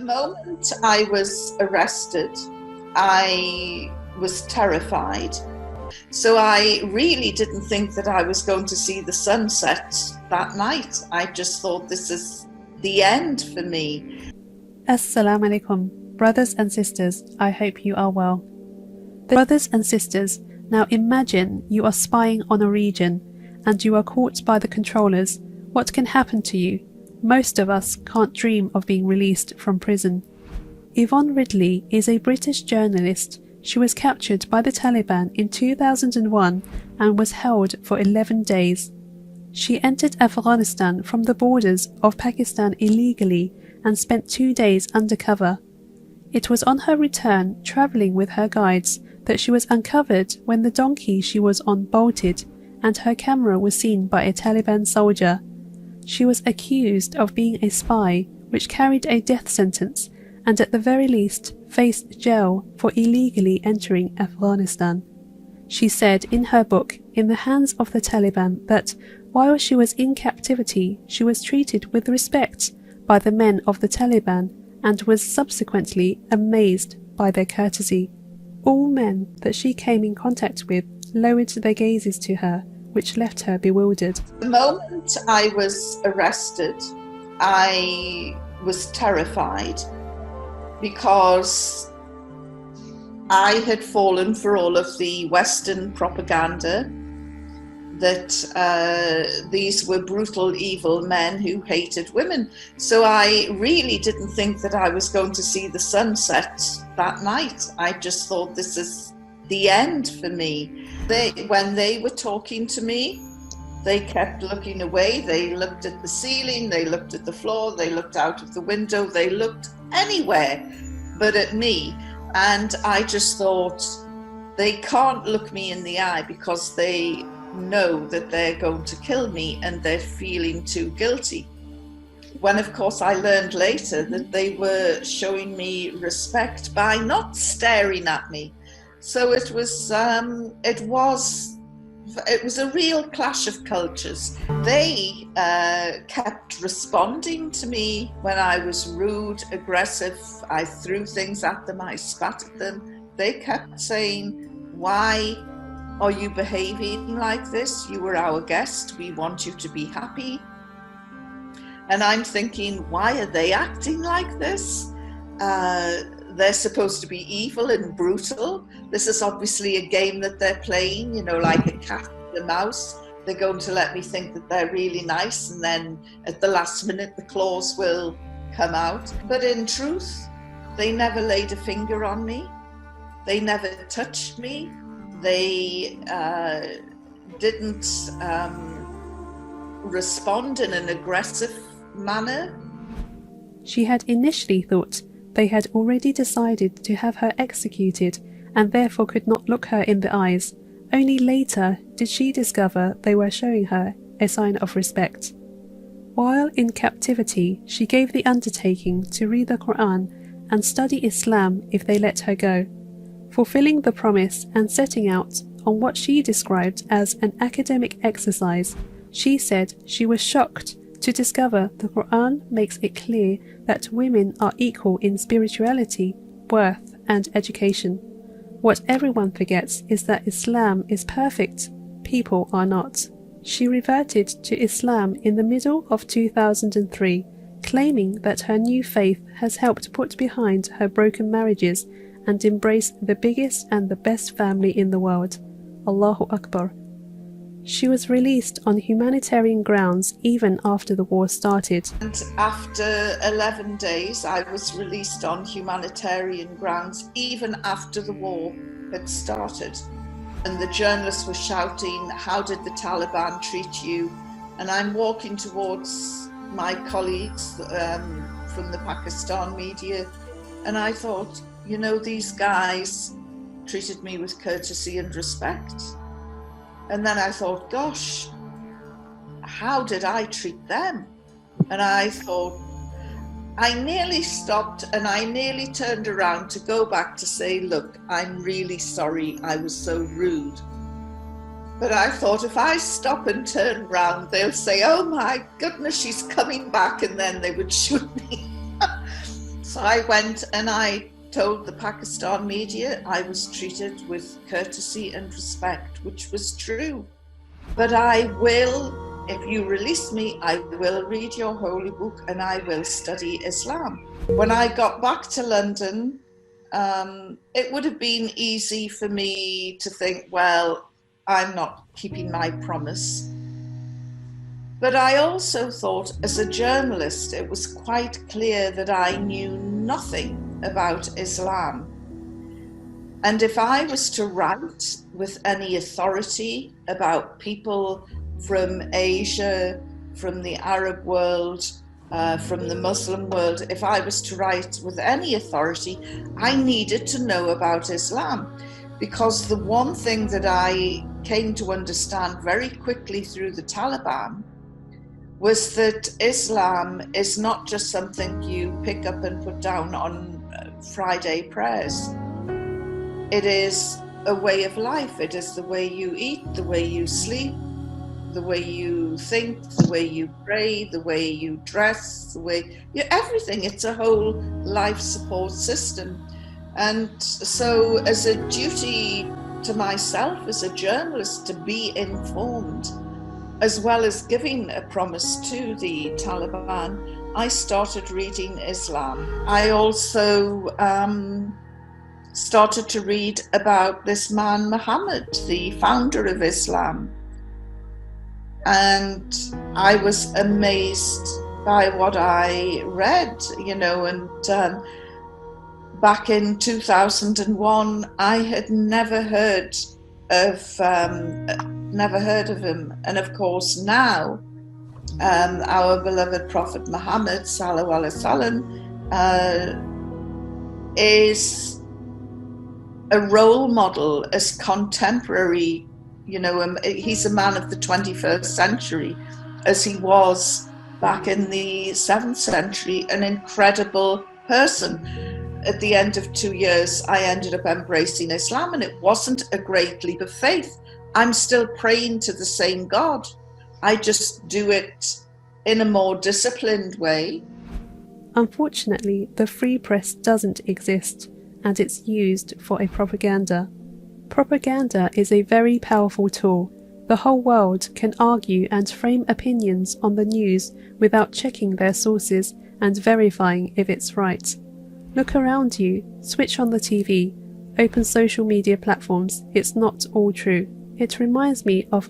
The moment I was arrested, I was terrified. So I really didn't think that I was going to see the sunset that night. I just thought this is the end for me. Assalamu alaikum, brothers and sisters, I hope you are well. Brothers and sisters, now imagine you are spying on a region and you are caught by the controllers. What can happen to you? Most of us can't dream of being released from prison. Yvonne Ridley is a British journalist. She was captured by the Taliban in 2001 and was held for 11 days. She entered Afghanistan from the borders of Pakistan illegally and spent 2 days undercover. It was on her return, travelling with her guides, that she was uncovered when the donkey she was on bolted and her camera was seen by a Taliban soldier. She was accused of being a spy, which carried a death sentence, and at the very least faced jail for illegally entering Afghanistan. She said in her book, In the Hands of the Taliban, that while she was in captivity, she was treated with respect by the men of the Taliban and was subsequently amazed by their courtesy. All men that she came in contact with lowered their gazes to her, which left her bewildered. The moment I was arrested, I was terrified because I had fallen for all of the Western propaganda that these were brutal, evil men who hated women. So I really didn't think that I was going to see the sunset that night. I just thought this is the end for me. When they were talking to me, they kept looking away. They looked at the ceiling, they looked at the floor, they looked out of the window, they looked anywhere but at me. And I just thought, they can't look me in the eye because they know that they're going to kill me and they're feeling too guilty. When of course I learned later that they were showing me respect by not staring at me. So it was a real clash of cultures. They kept responding to me when I was rude, aggressive. I threw things at them, I spat at them. They kept saying, why are you behaving like this? You were our guest, we want you to be happy. And I'm thinking, why are they acting like this? They're supposed to be evil and brutal. This is obviously a game that they're playing, you know, like a cat and a mouse. They're going to let me think that they're really nice, and then at the last minute the claws will come out. But in truth, they never laid a finger on me. They never touched me. They didn't respond in an aggressive manner. She had initially thought they had already decided to have her executed and therefore could not look her in the eyes. Only later did she discover they were showing her a sign of respect. While in captivity, she gave the undertaking to read the Quran and study Islam if they let her go, fulfilling the promise and setting out on what she described as an academic exercise. She said she was shocked to discover the Quran makes it clear that women are equal in spirituality, worth, and education. What everyone forgets is that Islam is perfect, people are not. She reverted to Islam in the middle of 2003, claiming that her new faith has helped put behind her broken marriages and embrace the biggest and the best family in the world. Allahu Akbar. She was released on humanitarian grounds even after the war started. And after 11 days, I was released on humanitarian grounds even after the war had started. And the journalists were shouting, how did the Taliban treat you? And I'm walking towards my colleagues from the Pakistan media, and I thought, you know, these guys treated me with courtesy and respect. And then I thought, gosh, how did I treat them? And I thought, I nearly stopped and I nearly turned around to go back to say, look, I'm really sorry I was so rude. But I thought, if I stop and turn around, they'll say, oh my goodness, she's coming back, and then they would shoot me. So I went and I told the Pakistan media I was treated with courtesy and respect, which was true. But I will, if you release me, I will read your holy book and I will study Islam. When I got back to London, it would have been easy for me to think, well, I'm not keeping my promise. But I also thought, as a journalist, it was quite clear that I knew nothing about Islam. And if I was to write with any authority about people from Asia, from the Arab world, from the Muslim world, if I was to write with any authority, I needed to know about Islam. Because the one thing that I came to understand very quickly through the Taliban was that Islam is not just something you pick up and put down on Friday prayers. It is a way of life. It is the way you eat, the way you sleep, the way you think, the way you pray, the way you dress, the way everything. It's a whole life support system. And so as a duty to myself as a journalist to be informed, as well as giving a promise to the Taliban, I started reading Islam. I also started to read about this man, Muhammad, the founder of Islam. And I was amazed by what I read, and back in 2001, I had never heard of him. And of course now, our beloved Prophet Muhammad sallallahu alaihi wasallam is a role model as contemporary, he's a man of the 21st century, as he was back in the 7th century, an incredible person. At the end of 2 years, I ended up embracing Islam, and it wasn't a great leap of faith. I'm still praying to the same God. I just do it in a more disciplined way. Unfortunately, the free press doesn't exist, and it's used for a propaganda. Propaganda is a very powerful tool. The whole world can argue and frame opinions on the news without checking their sources and verifying if it's right. Look around you, switch on the TV, open social media platforms, it's not all true. It reminds me of